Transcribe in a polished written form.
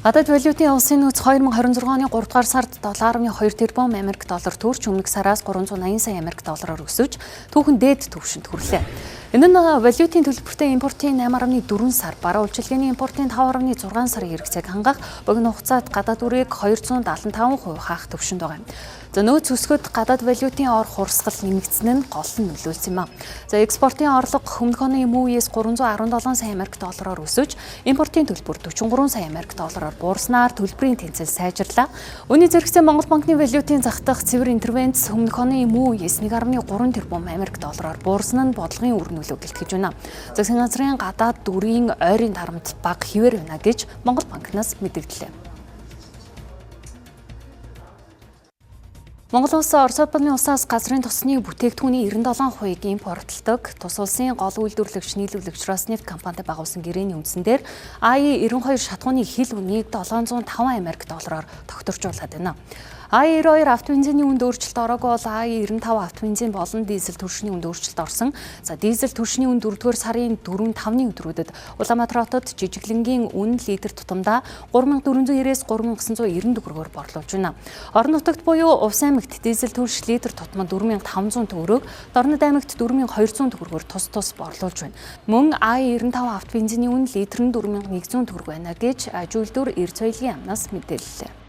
Гадаад валютын улсын нөөц 2026 оны 3 дугаар сард 7.2 тэрбум Америк доллар төрж өмнөх сараас 380 сая Америк доллараар өсөж түүхэн дээд түвшинд хүрлээ. Энэ нь валютын төлбөртэй импортын 8.4 сар, бараа үйлчилгээний импортын 5.6 сарын хэрэгцээг хангах богино хугацаанд гадаад үрийг 275% хаах түвшинд байгаа юм. За нөөц өсгөд гадаад валютын ор хурсгал нэмэгдсэн нь гол нь нөлөөлсөн юм. За экспортын орлого өмнөх оны мөн үеэс 317 сая Америк доллараар өсөж, импортын төлбөр 43 сая Америк доллараар буурснаар төлбөрийн тэнцэл сайжрлаа. Үүний зэрэгцээ Монгол банкны валютын зах дах цэвэр интервенц өмнөх оны мөн үеэс 1.3 тэрбум Америк доллараар буурсан нь бодлогын үр нөлөө гэлтгэж байна. Засгийн газрын гадаад дүрийн ойрын дарамт бага хിവэр байна гэж Монгол банкнаас мэдэгдлээ. Монгол улс Орос улбаны улсаас газрын тосны бүтээгдэхүүний 97%-ийг импортлдог тус улсын гол үйлдвэрлэгч нийлүүлэгч Роснефть компанид байгуулсан гэрээний үндсэн дээр АЕ-92 шатхууны хил үнийг 705 Америк доллараар тогтворжуулаад байна. АЕ-92 автобензиний үнд өөрчлөлт ороогүй бол АЕ-95 автобензин болон дизель түвшний үнд өөрчлөлт орсон. За дизель түвшний үнд 4-р сарын 4-5-ны өдрүүдэд Улаанбаатар хотод жижиглэнгийн үн литр тутамдаа 3490-ээс 3990 төгрөгөөр борлуулж байна. Орон нутагт буюу Увс аймагт дизель түвш литр тутамд 4500 төгрөг, Дорнод аймагт 4200 төгрөгөөр тус борлуулж байна. Мөн АЕ-95 автобензиний үн литр нь 4100 төгрөг байна гэж аж үйлдвэр эрс соёлын яамнаас мэдээллээ.